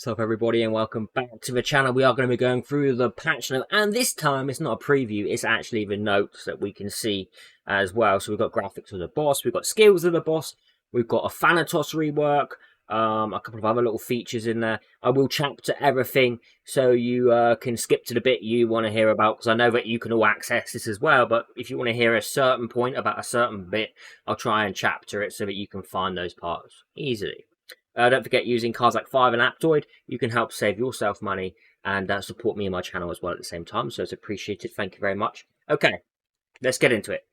What's up everybody and welcome back to the channel. We are going to be going through the patch note, and this time it's not a preview, it's actually the notes that we can see as well. So we've got graphics of the boss, we've got skills of the boss, we've got a Thanatos rework, a couple of other little features in there. I will chapter everything so you can skip to the bit you want to hear about, because I know that you can all access this as well, but if you want to hear a certain point about a certain bit, I'll try and chapter it so that you can find those parts easily. Don't forget, using carzak 5 and Aptoid, you can help save yourself money and support me and my channel as well at the same time, so it's appreciated. Thank you very much. Okay, let's get into it.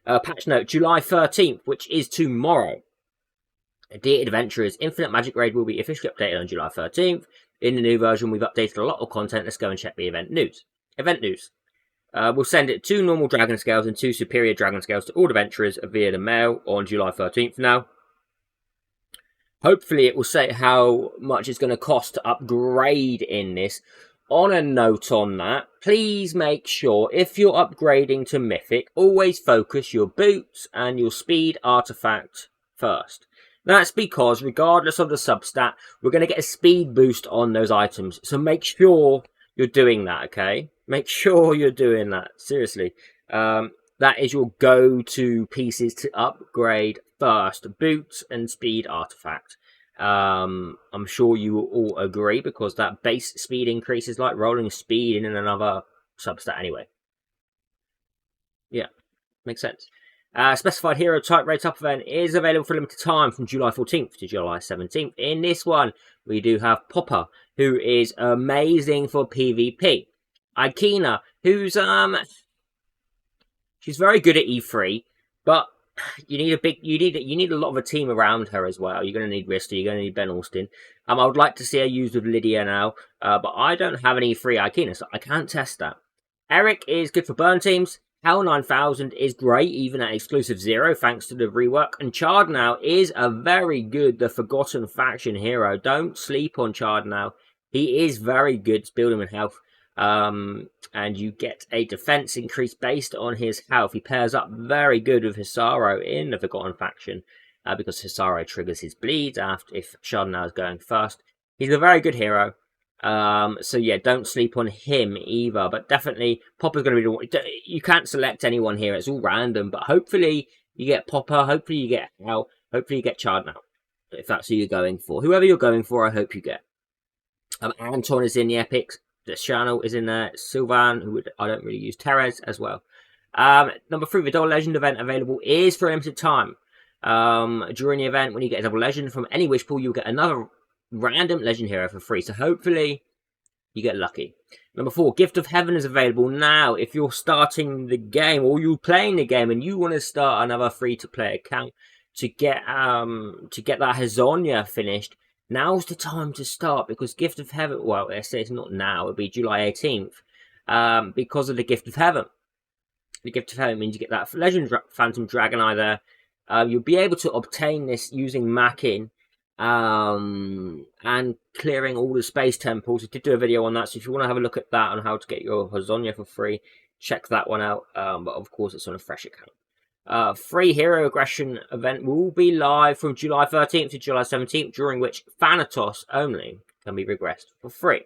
Patch note, July 13th, which is tomorrow. Dear Adventurers, Infinite Magicraid will be officially updated on July 13th. In the new version, we've updated a lot of content. Let's go and check the event news. Event news. We'll send it 2 normal dragon scales and 2 superior dragon scales to all adventurers via the mail on July 13th now. Hopefully it will say how much it's going to cost to upgrade in this. On a note on that, please make sure if you're upgrading to Mythic, always focus your boots and your speed artifact first. That's because regardless of the substat, we're going to get a speed boost on those items. So make sure you're doing that, okay? Make sure you're doing that, seriously. That is your go-to pieces to upgrade first, boots and speed artifact. I'm sure you will all agree, because that base speed increase is like rolling speed in another substat anyway. Yeah, makes sense. Specified hero type rate up event is available for a limited time from July 14th to July 17th. In this one, we do have Popper, who is amazing for PvP. Ikina, who's she's very good at E3, but you need a lot of a team around her as well. You're going to need Rista, you're going to need Ben Austin. I would like to see her used with Lydia now, but I don't have an E3 Ikina, so I can't test that. Eric is good for burn teams. Hell 9000 is great, even at exclusive 0, thanks to the rework. And Chardnau is a very good, the Forgotten Faction hero. Don't sleep on Chardnau. He is very good. It's building with health. And you get a defense increase based on his health. He pairs up very good with Hisaro in the Forgotten Faction, because Hisaro triggers his bleeds after if Chardnau is going first. He's a very good hero. So yeah, don't sleep on him either. But definitely, Popper's going to be the one. You can't select anyone here; it's all random. But hopefully, you get Popper. Hopefully, you get Hal. Hopefully, you get Chardnau. If that's who you're going for, whoever you're going for, I hope you get. Anton is in the epics. The channel is in there. Sylvan, who I don't really use. Teres as well. Number 3, the Double Legend event available is for a limited time. During the event, when you get a Double Legend from any wish pool, you'll get another random Legend hero for free. So hopefully, you get lucky. Number 4, Gift of Heaven is available now. If you're starting the game or you're playing the game and you want to start another free-to-play account to get that Hazonia finished, now's the time to start, because Gift of Heaven, well, I say it's not now, it'll be July 18th, because of the Gift of Heaven. The Gift of Heaven means you get that Legend Phantom Dragon Eye there. You'll be able to obtain this using Mackin, and clearing all the space temples. I did do a video on that, so if you want to have a look at that on how to get your Hazonia for free, check that one out, but of course it's on a fresh account. Free hero aggression event will be live from July 13th to July 17th, during which Thanatos only can be regressed for free.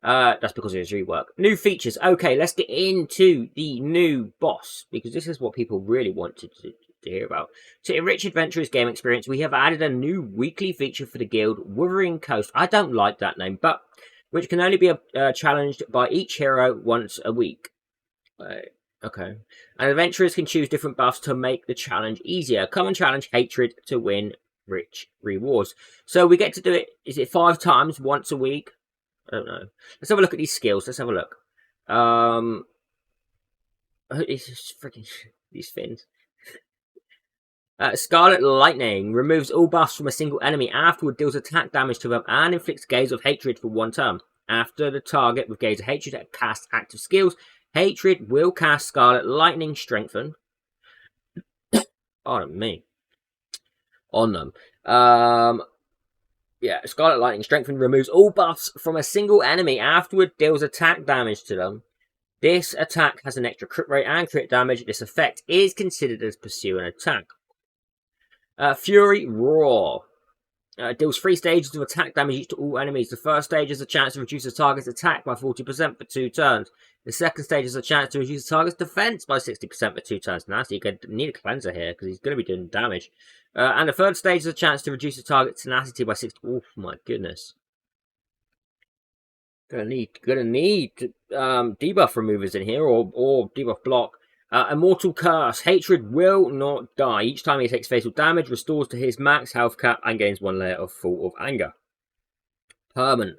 That's because of his rework. New features. Okay, let's get into the new boss, because this is what people really wanted to hear about. To enrich adventurers' game experience, we have added a new weekly feature for the guild, Wuthering Coast. I don't like that name, but which can only be challenged by each hero once a week. Okay. And adventurers can choose different buffs to make the challenge easier. Come and challenge hatred to win rich rewards. So we get to do it, is it 5 times once a week? I don't know. Let's have a look at these skills. Let's have a look. It's freaking these fins. Scarlet Lightning removes all buffs from a single enemy. Afterward, deals attack damage to them and inflicts Gaze of Hatred for 1 turn. After the target with Gaze of Hatred casts active skills, Hatred will cast Scarlet Lightning Strengthen. Pardon me. On them. Yeah, Scarlet Lightning Strengthen removes all buffs from a single enemy. Afterward, deals attack damage to them. This attack has an extra crit rate and crit damage. This effect is considered as pursue an attack. Fury Roar. Deals 3 stages of attack damage each to all enemies. The first stage has a chance to reduce the target's attack by 40% for 2 turns. The second stage has a chance to reduce the target's defense by 60% for 2 turns. Nasty, you need a cleanser here because he's going to be doing damage. And the third stage has a chance to reduce the target's tenacity by 60%. Oh my goodness. Gonna need debuff removers in here or debuff block. Immortal Curse. Hatred will not die. Each time he takes fatal damage, restores to his max health cap and gains 1 layer of full of anger. Permanent.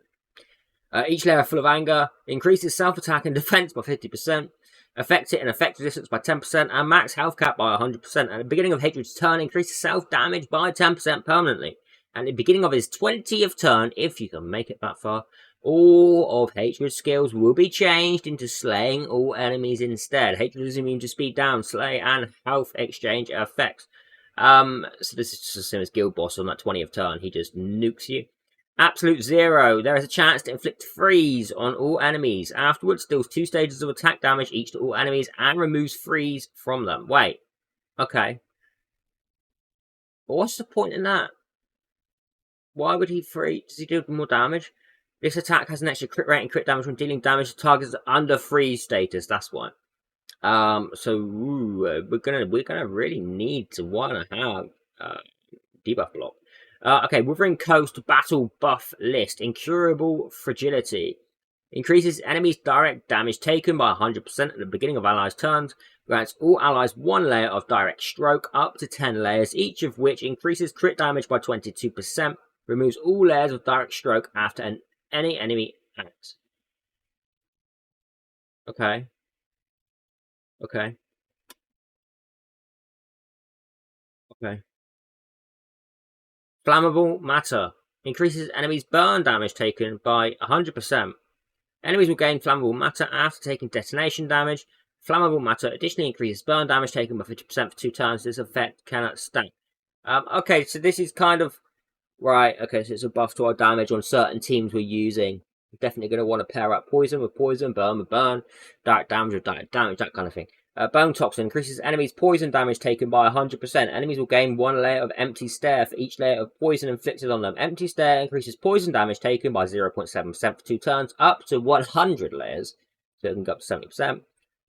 Each layer full of anger increases self-attack and defense by 50%, affects it and effect resistance by 10%, and max health cap by 100%. At the beginning of Hatred's turn, increases self-damage by 10% permanently. And at the beginning of his 20th turn, if you can make it that far, all of Hatred's skills will be changed into slaying all enemies instead. Hatred is immune to speed down, slay, and health exchange effects. So this is just the same as Guild Boss on that 20th turn. He just nukes you. Absolute Zero. There is a chance to inflict freeze on all enemies. Afterwards, deals 2 stages of attack damage each to all enemies and removes freeze from them. Wait. Okay. But what's the point in that? Why would he freeze? Does he do more damage? This attack has an extra crit rate and crit damage when dealing damage to targets under freeze status. That's why. We're gonna really need to wanna have debuff block. Okay, Wuthering Coast Battle Buff List. Incurable Fragility. Increases enemies' direct damage taken by 100% at the beginning of allies' turns. Grants all allies 1 layer of direct stroke, up to 10 layers, each of which increases crit damage by 22%. Removes all layers of direct stroke after any enemy acts. Okay. Okay. Okay. Flammable Matter. Increases enemies' burn damage taken by 100%. Enemies will gain Flammable Matter after taking detonation damage. Flammable Matter additionally increases burn damage taken by 50% for 2 turns. This effect cannot stack. Okay, so this is kind of... Right, okay, so it's a buff to our damage on certain teams we're using. We're definitely going to want to pair up poison with poison, burn with burn, direct damage with direct damage, that kind of thing. Bone Toxin increases enemies' poison damage taken by 100%. Enemies will gain 1 layer of Empty Stare for each layer of poison inflicted on them. Empty Stare increases poison damage taken by 0.7% for 2 turns, up to 100 layers, so it can go up to 70%.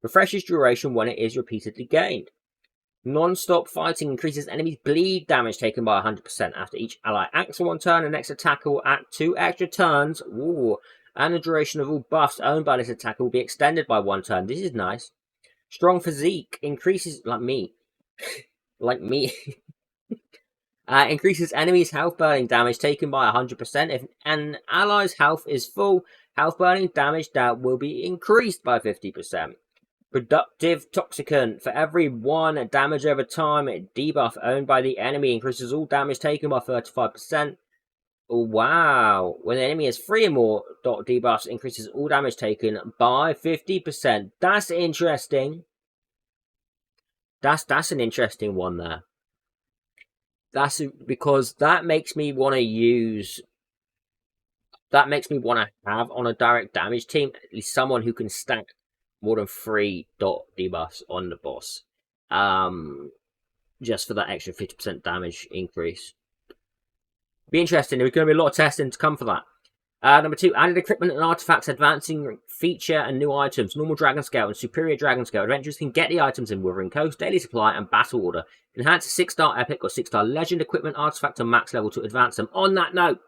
Refreshes duration when it is repeatedly gained. Non-stop fighting increases enemies' bleed damage taken by 100% after each ally acts for 1 turn. The next attacker will act 2 extra turns. Ooh. And the duration of all buffs owned by this attacker will be extended by 1 turn. This is nice. Strong Physique increases, like me. Like me. Increases enemies' health burning damage taken by 100%. If an ally's health is full, health burning damage that will be increased by 50%. Productive Toxicant. For every 1 damage over time, debuff owned by the enemy increases all damage taken by 35%. Oh, wow. When the enemy has 3 or more debuffs, increases all damage taken by 50%. That's interesting. That's an interesting one there. That's because that makes me want to use... That makes me want to have on a direct damage team at least someone who can stack more than 3 debuffs on the boss. Just for that extra 50% damage increase. Be interesting. There's going to be a lot of testing to come for that. Number 2, added equipment and artifacts, advancing feature and new items. Normal Dragon Scale and Superior Dragon Scale. Adventurers can get the items in Wuthering Coast, Daily Supply, and Battle Order. Enhance a 6-star Epic or 6-star Legend equipment artifact to max level to advance them. On that note,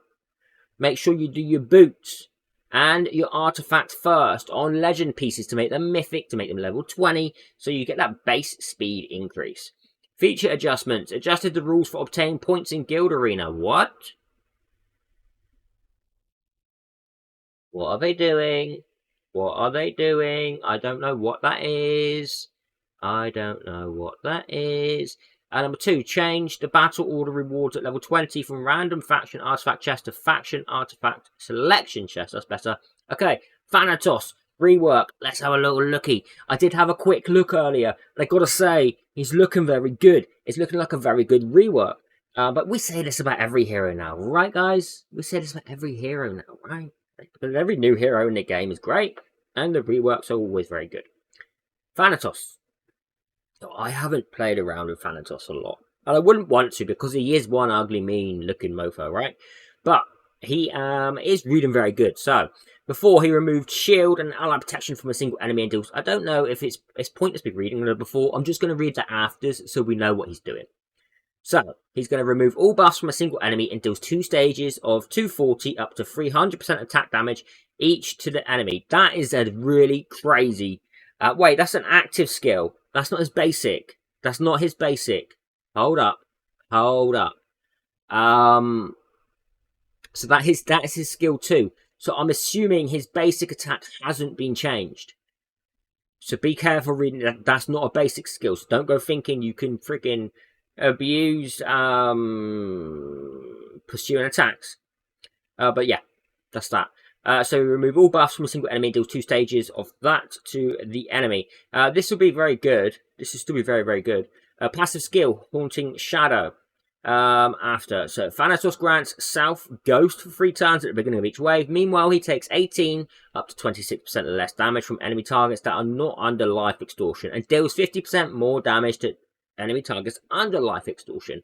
make sure you do your boots and your artifact first on Legend pieces to make them Mythic, to make them level 20, so you get that base speed increase. Feature adjustments. Adjusted the rules for obtaining points in Guild Arena. What? What are they doing? What are they doing? I don't know what that is. I don't know what that is. Number 2, change the battle order rewards at level 20 from random faction artifact chest to faction artifact selection chest. That's better. Okay, Thanatos Rework. Let's have a little looky. I did have a quick look earlier. I gotta say, he's looking very good. It's looking like a very good rework. But we say this about every hero now, right, guys? We say this about every hero now, right? Because every new hero in the game is great, and the reworks are always very good. Thanatos. So I haven't played around with Thanatos a lot. And I wouldn't want to because he is one ugly, mean-looking mofo, right? But he is reading very good. So before he removed shield and ally protection from a single enemy and deals. I don't know if it's pointless me reading it before. I'm just going to read the afters so we know what he's doing. So he's going to remove all buffs from a single enemy and deals 2 stages of 240 up to 300% attack damage each to the enemy. That is a really crazy. Wait, that's an active skill. That's not his basic. That's not his basic. Hold up. Hold up. So that is his skill too. So I'm assuming his basic attack hasn't been changed. So be careful reading that. That's not a basic skill. So don't go thinking you can freaking abuse pursuing attacks. But yeah, that's that. So remove all buffs from a single enemy, deal 2 stages of that to the enemy. This will be very good. This will still be very, very good. Passive skill, Haunting Shadow. So Thanatos grants South Ghost for 3 turns at the beginning of each wave. Meanwhile, he takes 18 up to 26% less damage from enemy targets that are not under life extortion and deals 50% more damage to enemy targets under life extortion.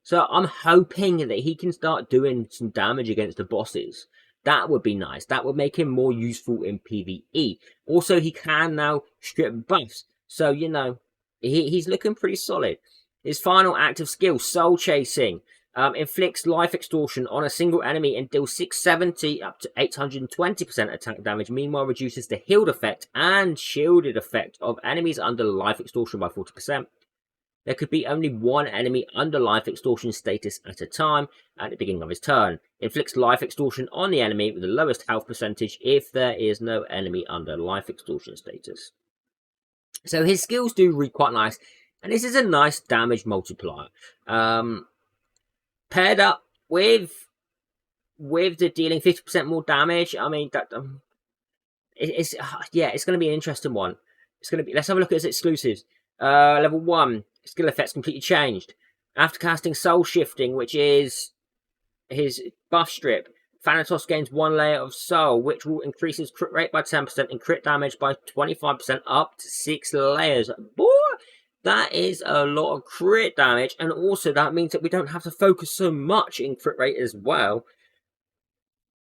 So I'm hoping that he can start doing some damage against the bosses. That would be nice. That would make him more useful in PvE. Also, he can now strip buffs. So, you know, he's looking pretty solid. His final active skill, Soul Chasing, inflicts life extortion on a single enemy and deals 670 up to 820% attack damage. Meanwhile, reduces the healed effect and shielded effect of enemies under life extortion by 40%. There could be only one enemy under life extortion status at a time at the beginning of his turn. Inflicts life extortion on the enemy with the lowest health percentage if there is no enemy under life extortion status. So his skills do read quite nice, and this is a nice damage multiplier. Paired up with the dealing 50% more damage, I mean that it's going to be an interesting one. It's going to be. Let's have a look at his exclusives. Level 1. Skill effects completely changed. After casting Soul Shifting, which is his buff strip, Thanatos gains 1 layer of soul, which will increase his crit rate by 10% and crit damage by 25% up to 6 layers. Boy, that is a lot of crit damage, and also that means that we don't have to focus so much in crit rate as well.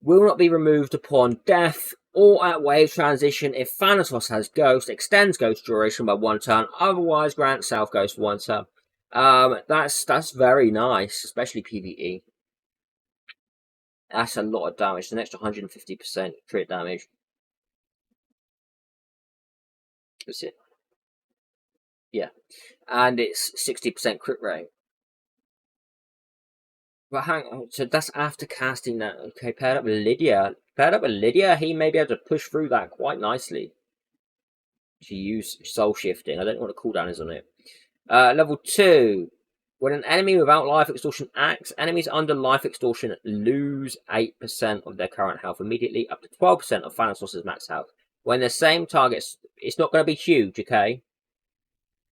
Will not be removed upon death or at wave transition if Thanatos has Ghost, extends Ghost duration by 1 turn, otherwise grants South Ghost 1 turn. That's very nice, especially PvE. That's a lot of damage, an extra 150% crit damage. That's it. Yeah, and it's 60% crit rate. But hang on, so that's after casting that. Okay, paired up with Lydia. Paired up with Lydia, he may be able to push through that quite nicely. To use Soul Shifting. I don't know what the cooldown is on it. Level 2. When an enemy without life extortion acts, enemies under life extortion lose 8% of their current health immediately, up to 12% of Thanatos' max health. When the same targets, it's not going to be huge, okay?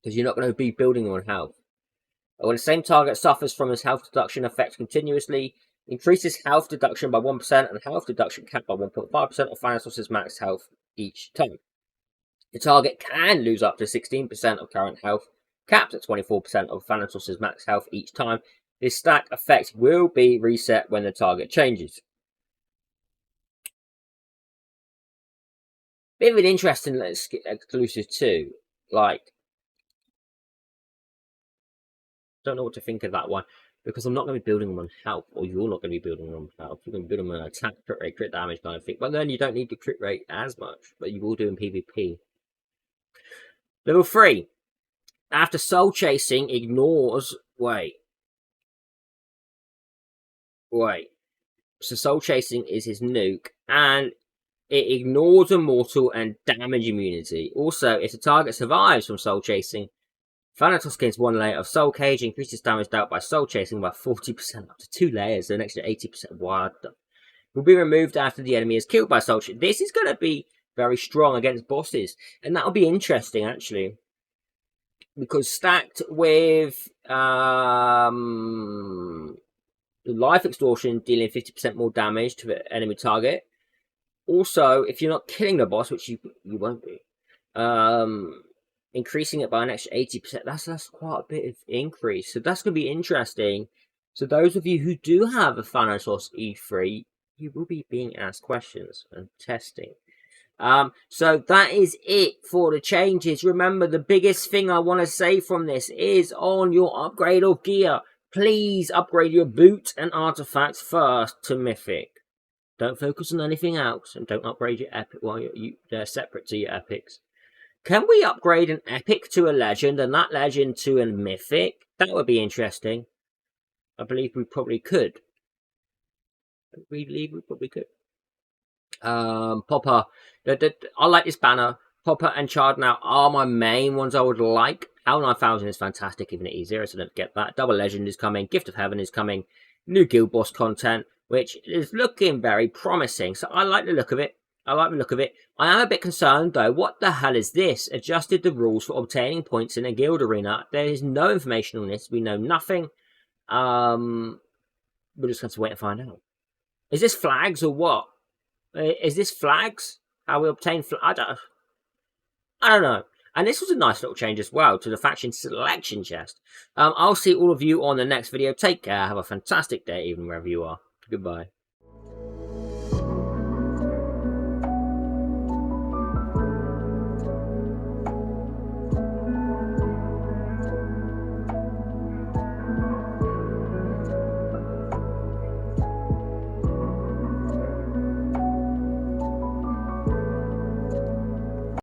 Because you're not going to be building on health. When the same target suffers from his health deduction effect continuously, increases health deduction by 1% and health deduction capped by 1.5% of Thanatos' max health each time. The target can lose up to 16% of current health, capped at 24% of Thanatos' max health each time. This stack effect will be reset when the target changes. Bit of an interesting exclusive too. Like, don't know what to think of that one because I'm not going to be building them on health, or you're not going to be building them on health. You're going to build them on attack, crit rate, crit damage kind of thing. But then you don't need the crit rate as much, but you will do in PvP. Level 3. After Soul Chasing, ignores. Wait. So Soul Chasing is his nuke, and it ignores a mortal and damage immunity. Also, if the target survives from Soul Chasing, Thanatos gains 1 layer of Soul Cage, increases damage dealt by Soul Chasing by 40% up to 2 layers, so an extra 80%. What will be removed after the enemy is killed by Soul Chasing. This is going to be very strong against bosses, and that'll be interesting actually, because stacked with life extortion, dealing 50% more damage to the enemy target. Also, if you're not killing the boss, which you won't be, increasing it by an extra 80%. That's quite a bit of increase. So that's going to be interesting. So those of you who do have a Thanatos E3, you will be being asked questions and testing. So that is it for the changes. Remember, the biggest thing I want to say from this is on your upgrade of gear, please upgrade your boots and artifacts first to Mythic. Don't focus on anything else, and don't upgrade your epic while they're separate to your epics. Can we upgrade an epic to a legend and that legend to a Mythic? That would be interesting. I believe we probably could. Popper. I like this banner. Popper and Chard now are my main ones I would like. Hell 9000 is fantastic, even at E0, so don't forget that. Double Legend is coming. Gift of Heaven is coming. New Guild Boss content, which is looking very promising. So I like the look of it. I am a bit concerned, though. What the hell is this? Adjusted the rules for obtaining points in a guild arena. There is no information on this. We know nothing. We'll just have to wait and find out. Is this flags or what? Is this flags? How we obtain flags? I don't know. And this was a nice little change as well to the faction selection chest. I'll see all of you on the next video. Take care. Have a fantastic day, even wherever you are. Goodbye.